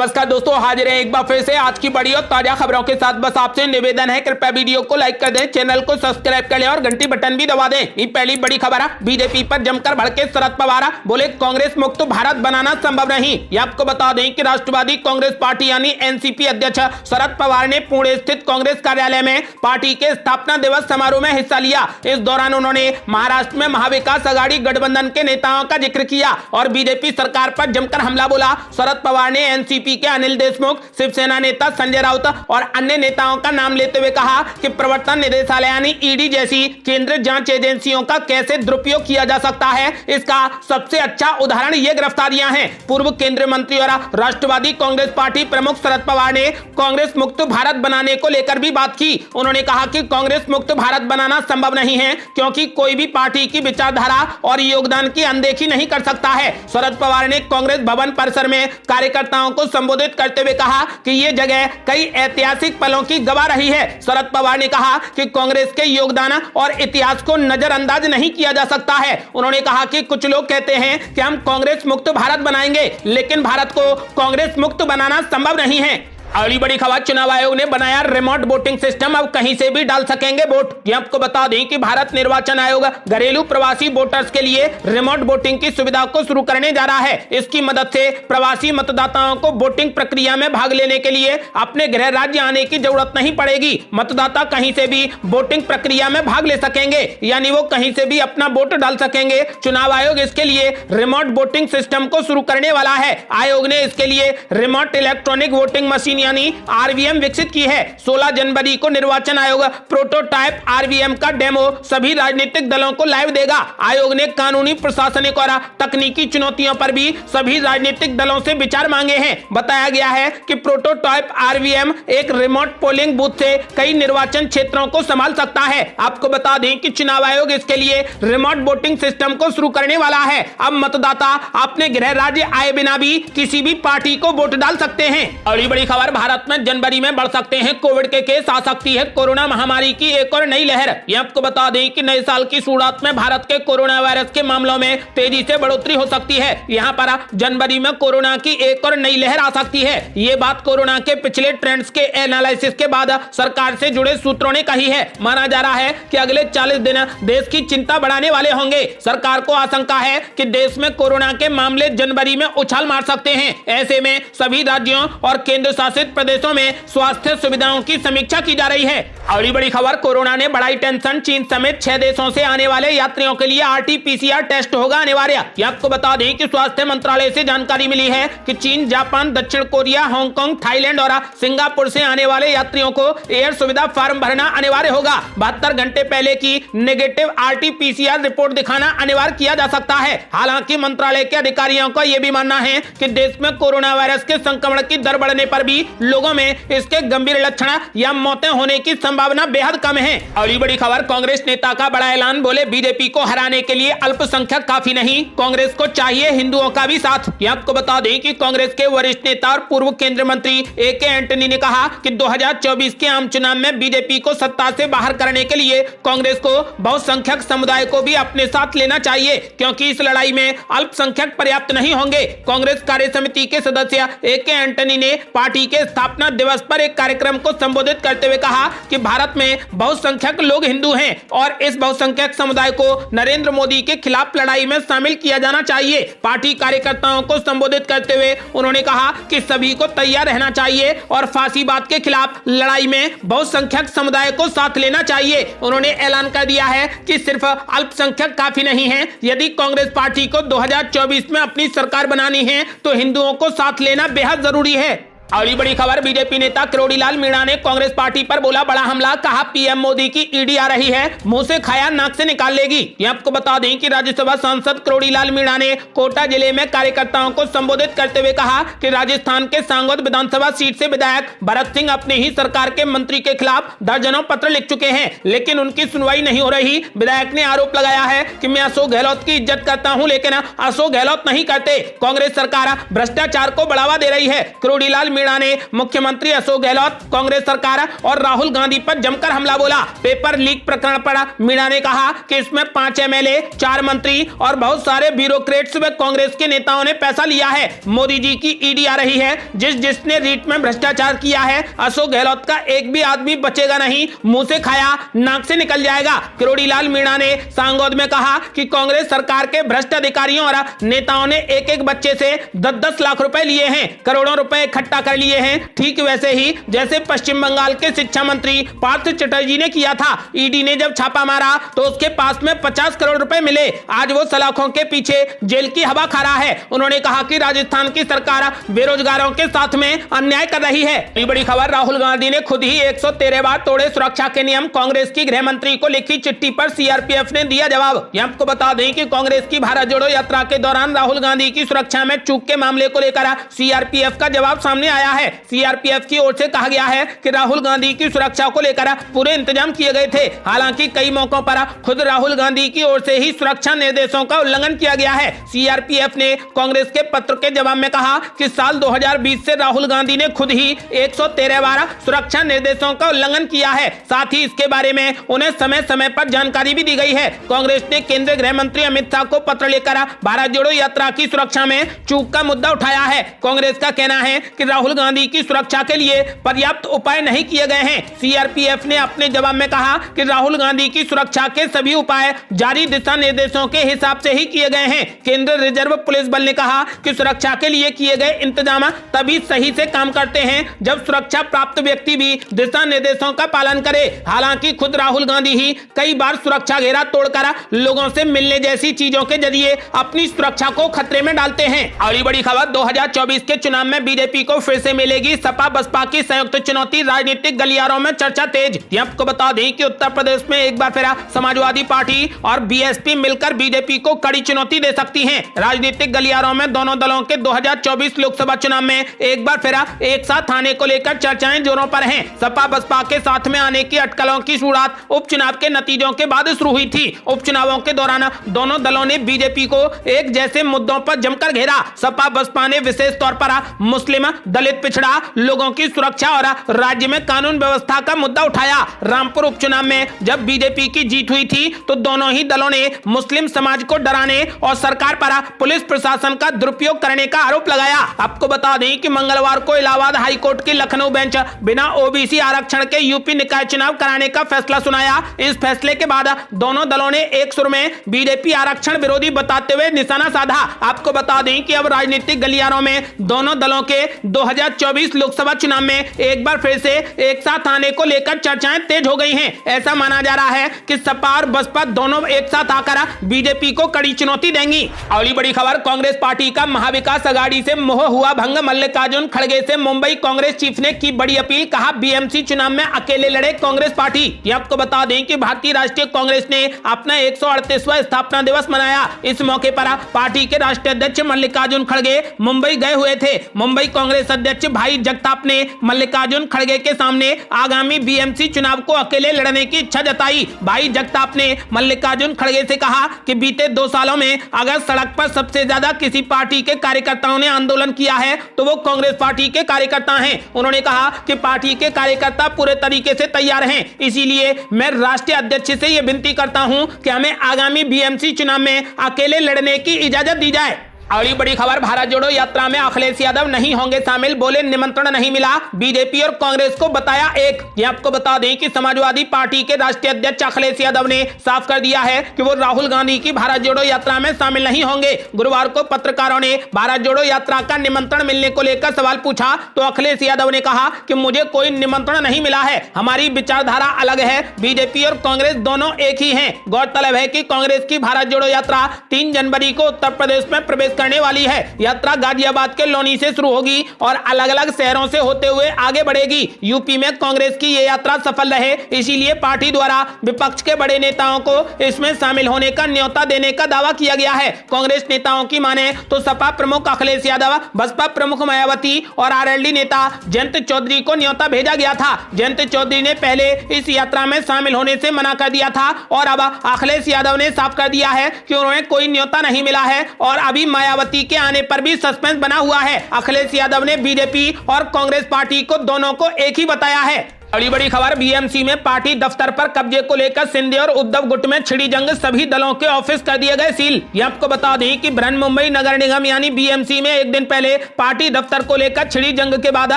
नमस्कार दोस्तों, हाजिर हैं एक बार फिर से आज की बड़ी और ताजा खबरों के साथ। बस आपसे निवेदन है, कृपया वीडियो को लाइक कर दें, चैनल को सब्सक्राइब कर लें और घंटी बटन भी दबा दें। ये पहली बड़ी खबर है, बीजेपी पर जमकर भड़के शरद पवार, बोले कांग्रेस मुक्त भारत बनाना संभव नहीं। ये आपको बता दें कि राष्ट्रवादी कांग्रेस पार्टी यानी एनसीपी अध्यक्ष शरद पवार ने पुणे स्थित कांग्रेस कार्यालय में पार्टी के स्थापना दिवस समारोह में हिस्सा लिया। इस दौरान उन्होंने महाराष्ट्र में महाविकास आघाड़ी गठबंधन के नेताओं का जिक्र किया और बीजेपी सरकार पर जमकर हमला बोला। शरद पवार ने एनसीपी के अनिल देशमुख, शिवसेना नेता संजय राउत और अन्य नेताओं का नाम लेते हुए कहा कि प्रवर्तन निदेशालय यानी ईडी जैसी केंद्रीय जांच एजेंसियों का कैसे दुरुपयोग किया जा सकता है, इसका सबसे अच्छा उदाहरण ये गिरफ्तारियां हैं। पूर्व केंद्रीय मंत्री और राष्ट्रवादी कांग्रेस पार्टी प्रमुख शरद पवार ने कांग्रेस मुक्त भारत बनाने को लेकर भी बात की। उन्होंने कहा कि कांग्रेस मुक्त भारत बनाना संभव नहीं है क्योंकि कोई भी पार्टी की विचारधारा और योगदान की अनदेखी नहीं कर सकता है। शरद पवार ने कांग्रेस भवन परिसर में कार्यकर्ताओं को संबोधित करते हुए कहा कि यह जगह कई ऐतिहासिक पलों की गवाह रही है। शरद पवार ने कहा कि कांग्रेस के योगदान और इतिहास को नजरअंदाज नहीं किया जा सकता है। उन्होंने कहा कि कुछ लोग कहते हैं कि हम कांग्रेस मुक्त भारत बनाएंगे, लेकिन भारत को कांग्रेस मुक्त बनाना संभव नहीं है। अगली बड़ी खबर, चुनाव आयोग ने बनाया रिमोट वोटिंग सिस्टम, अब कहीं से भी डाल सकेंगे वोट। ये आपको बता दें कि भारत निर्वाचन आयोग घरेलू प्रवासी वोटर्स के लिए रिमोट वोटिंग की सुविधा को शुरू करने जा रहा है। इसकी मदद से प्रवासी मतदाताओं को वोटिंग प्रक्रिया में भाग लेने के लिए अपने गृह राज्य आने की जरूरत नहीं पड़ेगी। मतदाता कहीं से भी वोटिंग प्रक्रिया में भाग ले सकेंगे, यानी वो कहीं से भी अपना वोट डाल सकेंगे। चुनाव आयोग इसके लिए रिमोट वोटिंग सिस्टम को शुरू करने वाला है। आयोग ने इसके लिए रिमोट इलेक्ट्रॉनिक वोटिंग मशीन यानी आरवीएम विकसित की है। 16 जनवरी को निर्वाचन आयोग प्रोटोटाइप आरवीएम का डेमो सभी राजनीतिक दलों को लाइव देगा। आयोग ने कानूनी, प्रशासनिक और तकनीकी चुनौतियों पर भी सभी राजनीतिक दलों से विचार मांगे हैं। बताया गया है कि प्रोटोटाइप आरवीएम एक रिमोट पोलिंग बूथ से कई निर्वाचन क्षेत्रों को संभाल सकता है। आपको बता दें कि चुनाव आयोग इसके लिए रिमोट वोटिंग सिस्टम को शुरू करने वाला है। अब मतदाता अपने गृह राज्य आए बिना भी किसी भी पार्टी को वोट डाल सकते हैं। अगली बड़ी खबर, भारत में जनवरी में बढ़ सकते हैं कोविड के केस, आ सकती है कोरोना महामारी की एक और नई लहर। ये आपको बता दें कि नए साल की शुरुआत में भारत के कोरोना वायरस के मामलों में तेजी से बढ़ोतरी हो सकती है। यहाँ पर जनवरी में कोरोना की एक और नई लहर आ सकती है। ये बात कोरोना के पिछले ट्रेंड्स के एनालिसिस के बाद सरकार से जुड़े सूत्रों ने कही है। माना जा रहा है कि अगले 40 दिन देश की चिंता बढ़ाने वाले होंगे। सरकार को आशंका है कि देश में कोरोना के मामले जनवरी में उछाल मार सकते हैं। ऐसे में सभी राज्यों और केंद्र शासित प्रदेशों में स्वास्थ्य सुविधाओं की समीक्षा की जा रही है। अगली बड़ी खबर, कोरोना ने बढ़ाई टेंशन, चीन समेत 6 देशों से आने वाले यात्रियों के लिए आरटी-पीसीआर टेस्ट होगा अनिवार्य। आपको बता दें कि स्वास्थ्य मंत्रालय से जानकारी मिली है कि चीन, जापान, दक्षिण कोरिया, हांगकांग, थाईलैंड और सिंगापुर से आने वाले यात्रियों को एयर सुविधा फॉर्म भरना अनिवार्य होगा। 72 घंटे पहले की नेगेटिव आरटी-पीसीआर रिपोर्ट दिखाना अनिवार्य किया जा सकता है। हालांकि मंत्रालय के अधिकारियों का यह भी मानना है कि देश में कोरोना वायरस के संक्रमण की दर बढ़ने पर भी लोगों में इसके गंभीर लक्षण या मौतें होने की संभावना बेहद कम है। अगली बड़ी खबर, कांग्रेस नेता का बड़ा ऐलान, बोले बीजेपी को हराने के लिए अल्पसंख्यक काफी नहीं, कांग्रेस को चाहिए हिंदुओं का भी साथ। ये आपको बता दें कि कांग्रेस के वरिष्ठ नेता और पूर्व केंद्रीय मंत्री ए.के. एंटनी ने कहा कि 2024 के आम चुनाव में बीजेपी को सत्ता से बाहर करने के लिए कांग्रेस को बहुसंख्यक समुदाय को भी अपने साथ लेना चाहिए, क्योंकि इस लड़ाई में अल्पसंख्यक पर्याप्त नहीं होंगे। कांग्रेस कार्य समिति के सदस्य ए.के. एंटनी ने पार्टी के स्थापना दिवस पर एक कार्यक्रम को संबोधित करते हुए कहा कि भारत में बहुसंख्यक लोग हिंदू हैं और इस बहुसंख्यक समुदाय को नरेंद्र मोदी के खिलाफ लड़ाई में शामिल किया जाना चाहिए। पार्टी कार्यकर्ताओं को संबोधित करते हुए उन्होंने कहा कि सभी को तैयार रहना चाहिए और फांसीवाद के खिलाफ लड़ाई में बहुसंख्यक समुदाय को साथ लेना चाहिए। उन्होंने ऐलान कर दिया है कि सिर्फ अल्पसंख्यक काफी नहीं है, यदि कांग्रेस पार्टी को 2024 में अपनी सरकार बनानी है तो हिंदुओं को साथ लेना बेहद जरूरी है। अगली बड़ी खबर, बीजेपी नेता किरोड़ीलाल मीणा ने कांग्रेस पार्टी पर बोला बड़ा हमला, कहा पीएम मोदी की ईडी आ रही है, मुंह से खाया नाक से निकाल लेगी। ये आपको बता दें कि राज्यसभा सांसद किरोड़ीलाल मीणा ने कोटा जिले में कार्यकर्ताओं को संबोधित करते हुए कहा कि राजस्थान के सांगोद विधानसभा सीट से विधायक भरत सिंह अपने ही सरकार के मंत्री के खिलाफ दर्जनों पत्र लिख चुके हैं, लेकिन उनकी सुनवाई नहीं हो रही। विधायक ने आरोप लगाया है कि मैं अशोक गहलोत की इज्जत करता हूं, लेकिन अशोक गहलोत नहीं करते। कांग्रेस सरकार भ्रष्टाचार को बढ़ावा दे रही है। किरोड़ीलाल मीणा ने मुख्यमंत्री अशोक गहलोत, कांग्रेस सरकार और राहुल गांधी पर जमकर हमला बोला। पेपर लीक प्रकरण पर मीणा ने कहा कि इसमें 5 एमएलए, 4 मंत्री और बहुत सारे ब्यूरोक्रेट्स व कांग्रेस के नेताओं ने पैसा लिया है। मोदी जी की ईडी आ रही है, जिसने रीट में भ्रष्टाचार किया है, अशोक गहलोत का एक भी आदमी बचेगा नहीं, मुंह से खाया नाक से निकल जाएगा। किरोड़ीलाल मीणा ने सांगोद में कहा कि कांग्रेस सरकार के भ्रष्ट अधिकारियों और नेताओं ने एक एक बच्चे से 10-10 लाख रुपए लिए हैं, करोड़ों रुपए इकट्ठा कर लिए हैं, ठीक वैसे ही जैसे पश्चिम बंगाल के शिक्षा मंत्री पार्थ चटर्जी ने किया था। ईडी ने जब छापा मारा तो उसके पास में 50 करोड़ रुपए मिले। आज वो सलाखों के पीछे जेल की हवा खा रहा है। उन्होंने कहा कि राजस्थान की सरकार बेरोजगारों के साथ में अन्याय कर रही है। बड़ी खबर, राहुल गांधी ने खुद ही 113 बार तोड़े सुरक्षा के नियम। कांग्रेस की गृह मंत्री को लिखी चिट्ठी पर सीआरपीएफ ने दिया जवाब। यहां आपको बता दें कि कांग्रेस की भारत जोड़ो यात्रा के दौरान राहुल गांधी की सुरक्षा में चूक के मामले को लेकर सीआरपीएफ का जवाब सामने आया है। सीआरपीएफ की ओर से कहा गया है कि राहुल गांधी की सुरक्षा को लेकर पूरे इंतजाम किए गए थे। हालांकि कई मौकों पर खुद राहुल गांधी की ओर से ही सुरक्षा निर्देशों का उल्लंघन किया गया है। सीआरपीएफ ने कांग्रेस के पत्र के जवाब में कहा कि साल 2020 से राहुल गांधी ने खुद ही 113 बार सुरक्षा निर्देशों का उल्लंघन किया है। साथ ही इसके बारे में उन्हें समय समय पर जानकारी भी दी गई है। कांग्रेस ने केंद्रीय गृह मंत्री अमित शाह को पत्र लेकर भारत जोड़ो यात्रा की सुरक्षा में चूक का मुद्दा उठाया है। कांग्रेस का कहना है कि राहुल गांधी की सुरक्षा के लिए पर्याप्त उपाय नहीं किए गए हैं। सीआरपीएफ ने अपने जवाब में कहा कि राहुल गांधी की सुरक्षा के सभी उपाय जारी दिशा निर्देशों के हिसाब से ही किए गए हैं। केंद्रीय रिजर्व पुलिस बल ने कहा कि सुरक्षा के लिए किए गए इंतजाम तभी सही से काम करते हैं जब सुरक्षा प्राप्त व्यक्ति भी दिशा निर्देशों का पालन करे। हालांकि खुद राहुल गांधी ही कई बार सुरक्षा घेरा तोड़कर लोगों से मिलने जैसी चीजों के जरिए अपनी सुरक्षा को खतरे में डालते हैं। अगली बड़ी खबर, 2024 के चुनाव में बीजेपी को फिर से मिलेगी सपा बसपा की संयुक्त चुनौती। राजनीतिक गलियारों में चर्चा तेज। आपको बता दें कि उत्तर प्रदेश में एक बार फिर समाजवादी पार्टी और बीएसपी मिलकर बीजेपी को कड़ी चुनौती दे सकती हैं। राजनीतिक गलियारों में दोनों दलों के 2024 लोकसभा चुनाव में एक बार फिर एक साथ आने को लेकर चर्चाएं जोरों पर हैं। सपा बसपा के साथ में आने की अटकलों की शुरुआत उपचुनाव के नतीजों के बाद शुरू हुई थी। उपचुनावों के दौरान दोनों दलों ने बीजेपी को एक जैसे मुद्दों पर जमकर घेरा। सपा बसपा ने विशेष तौर पर मुस्लिम, दलित, पिछड़ा लोगों की सुरक्षा और राज्य में कानून व्यवस्था का मुद्दा उठाया। रामपुर उपचुनाव में जब बीजेपी की जीत हुई थी तो दोनों ही दलों ने मुस्लिम समाज को डराने और सरकार पर पुलिस प्रशासन का दुरुपयोग करने का आरोप लगाया। आपको बता दें कि मंगलवार को इलाहाबाद हाईकोर्ट की लखनऊ बेंच बिना ओबीसी आरक्षण के यूपी निकाय चुनाव कराने का फैसला सुनाया। इस फैसले के बाद दोनों दलों ने एक सुर में बीजेपी आरक्षण विरोधी बताते हुए निशाना साधा। आपको बता दें कि अब राजनीतिक गलियारों में दोनों दलों के 2024 लोकसभा चुनाव में एक बार फिर से एक साथ आने को लेकर चर्चाएं तेज हो गई हैं। ऐसा माना जा रहा है कि सपा और बसपा दोनों एक साथ आकर बीजेपी को कड़ी चुनौती देंगी। अगली बड़ी खबर, कांग्रेस पार्टी का महाविकास अघाड़ी से मोह हुआ भंग। मल्लिकार्जुन खड़गे से मुंबई कांग्रेस चीफ ने की बड़ी अपील। कहा बीएमसी चुनाव में अकेले लड़े कांग्रेस पार्टी। ये आपको बता दें कि भारतीय राष्ट्रीय कांग्रेस ने अपना 138वां स्थापना दिवस मनाया। इस मौके पर पार्टी के राष्ट्रीय अध्यक्ष मल्लिकार्जुन खड़गे मुंबई गए हुए थे। मुंबई कांग्रेस अध्यक्ष भाई जगताप ने मल्लिकार्जुन खड़गे के सामने आगामी बीएमसी चुनाव को अकेले लड़ने की इच्छा जताई। भाई जगताप ने मल्लिकार्जुन खड़गे से कहा कि बीते 2 सालों में अगर सड़क पर सबसे ज्यादा किसी पार्टी के कार्यकर्ताओं ने आंदोलन किया है तो वो कांग्रेस पार्टी के कार्यकर्ता हैं। उन्होंने कहा कि पार्टी के कार्यकर्ता पूरे तरीके से तैयार हैं। इसीलिए मैं राष्ट्रीय अध्यक्ष से यह विनती करता हूं कि हमें आगामी बीएमसी चुनाव में अकेले लड़ने की इजाजत दी जाए। अगली बड़ी खबर, भारत जोड़ो यात्रा में अखिलेश यादव नहीं होंगे शामिल। बोले निमंत्रण नहीं मिला। बीजेपी और कांग्रेस को बताया एक। ये आपको बता दें कि समाजवादी पार्टी के राष्ट्रीय अध्यक्ष अखिलेश यादव ने साफ कर दिया है कि वो राहुल गांधी की भारत जोड़ो यात्रा में शामिल नहीं होंगे। गुरुवार को पत्रकारों ने भारत जोड़ो यात्रा का निमंत्रण मिलने को लेकर सवाल पूछा तो अखिलेश यादव ने कहा कि मुझे कोई निमंत्रण नहीं मिला है। हमारी विचारधारा अलग है। बीजेपी और कांग्रेस दोनों एक ही हैं। गौरतलब है कि कांग्रेस की भारत जोड़ो यात्रा 3 जनवरी को उत्तर प्रदेश में प्रवेश करने वाली है। यात्रा गाजियाबाद के लोनी से शुरू होगी और अलग अलग शहरों से होते हुए आगे बढ़ेगी। यूपी में कांग्रेस की यह यात्रा सफल रहे, इसीलिए पार्टी द्वारा विपक्ष के बड़े नेताओं को इसमें शामिल होने का न्योता देने का दावा किया गया है। कांग्रेस नेताओं की माने तो सपा प्रमुख अखिलेश यादव, बसपा प्रमुख मायावती और आरएलडी नेता जयंत चौधरी को न्योता भेजा गया था। जयंत चौधरी ने पहले इस यात्रा में शामिल होने से मना कर दिया था और अब अखिलेश यादव ने साफ कर दिया है कि उन्हें कोई न्योता नहीं मिला है और अभी माया मायावती के आने पर भी सस्पेंस बना हुआ है। अखिलेश यादव ने बीजेपी और कांग्रेस पार्टी को दोनों को एक ही बताया है। बड़ी खबर, बीएमसी में पार्टी दफ्तर पर कब्जे को लेकर शिंदे और उद्धव गुट में छिड़ी जंग, सभी दलों के ऑफिस कर दिए गए सील। ये आपको बता दें कि बृहन्मुंबई नगर निगम यानी बीएमसी में एक दिन पहले पार्टी दफ्तर को लेकर छिड़ी जंग के बाद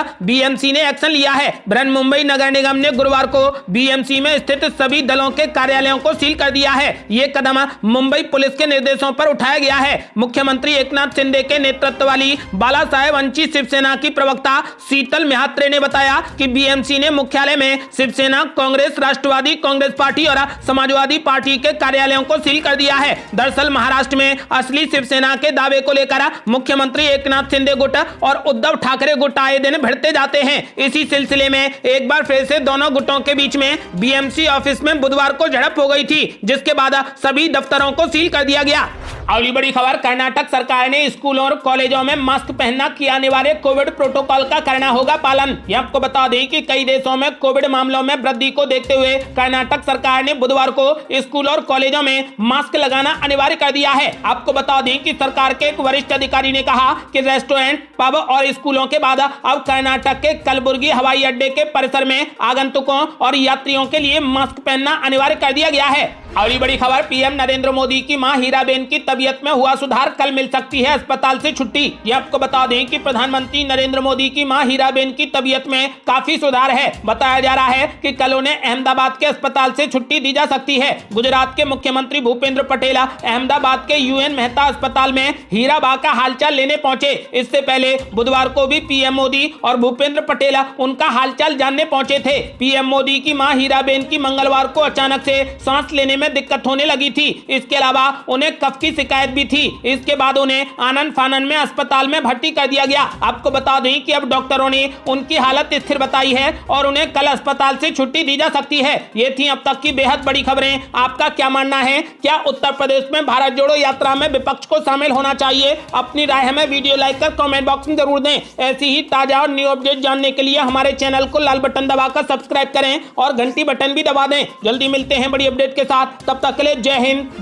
बीएमसी ने एक्शन लिया है। बृहन्मुंबई नगर निगम ने गुरुवार को बीएमसी में स्थित सभी दलों के कार्यालयों को सील कर दिया है। ये कदम मुंबई पुलिस के निर्देशों पर उठाया गया है। मुख्यमंत्री एकनाथ शिंदे के नेतृत्व वाली बाला साहेब अंची शिवसेना की प्रवक्ता शीतल म्हात्रे ने बताया कि बीएमसी ने मुख्यालय में शिवसेना, कांग्रेस, राष्ट्रवादी कांग्रेस पार्टी और समाजवादी पार्टी के कार्यालयों को सील कर दिया है। दरअसल महाराष्ट्र में असली शिवसेना के दावे को लेकर मुख्यमंत्री एकनाथ शिंदे गुट और उद्धव ठाकरे गुट आए दिन भिड़ते जाते हैं। इसी सिलसिले में एक बार फिर से दोनों गुटों के बीच में बीएमसी ऑफिस में बुधवार को झड़प हो गई थी, जिसके बाद सभी दफ्तरों को सील कर दिया गया। अगली बड़ी खबर, कर्नाटक सरकार ने स्कूलों और कॉलेजों में मास्क पहनना की आने वाले कोविड प्रोटोकॉल का करना होगा पालन। ये आपको बता दें कि कई देशों में कोविड मामलों में वृद्धि को देखते हुए कर्नाटक सरकार ने बुधवार को स्कूल और कॉलेजों में मास्क लगाना अनिवार्य कर दिया है। आपको बता दें कि सरकार के एक वरिष्ठ अधिकारी ने कहा कि रेस्टोरेंट, पब और स्कूलों के बाद अब कर्नाटक के कलबुर्गी हवाई अड्डे के परिसर में आगंतुकों और यात्रियों के लिए मास्क पहनना अनिवार्य कर दिया गया है। अगली बड़ी खबर, पीएम नरेंद्र मोदी की मां हीराबेन की तबीयत में हुआ सुधार, कल मिल सकती है अस्पताल से छुट्टी। ये आपको बता दें कि प्रधानमंत्री नरेंद्र मोदी की मां हीराबेन की तबीयत में काफी सुधार है। बताया जा रहा है कि कल उन्हें अहमदाबाद के अस्पताल से छुट्टी दी जा सकती है। गुजरात के मुख्यमंत्री भूपेंद्र पटेल अहमदाबाद के यूएन मेहता अस्पताल में हीराबा का हालचाल लेने पहुंचे। इससे पहले बुधवार को भी पीएम मोदी और भूपेंद्र पटेल उनका हालचाल जानने पहुंचे थे। पीएम मोदी की मां हीराबेन की मंगलवार को अचानक से सांस लेने में दिक्कत होने लगी थी। इसके अलावा उन्हें कफ की शिकायत भी थी। इसके बाद उन्हें आनन फानन में अस्पताल में भर्ती कर दिया गया। आपको बता दें कि अब डॉक्टरों ने उनकी हालत स्थिर बताई है और उन्हें कल अस्पताल से छुट्टी दी जा सकती है। ये थी अब तक की बेहद बड़ी खबरें। आपका क्या मानना है? क्या उत्तर प्रदेश में भारत जोड़ो यात्रा में विपक्ष को शामिल होना चाहिए? अपनी राय हमें वीडियो लाइक कर कमेंट बॉक्स में जरूर दें। ऐसी ही ताजा और न्यू अपडेट जानने के लिए हमारे चैनल को लाल बटन दबाकर सब्सक्राइब करें और घंटी बटन भी दबा दें। जल्दी मिलते हैं बड़ी अपडेट के साथ, तब तक के लिए जय हिंद।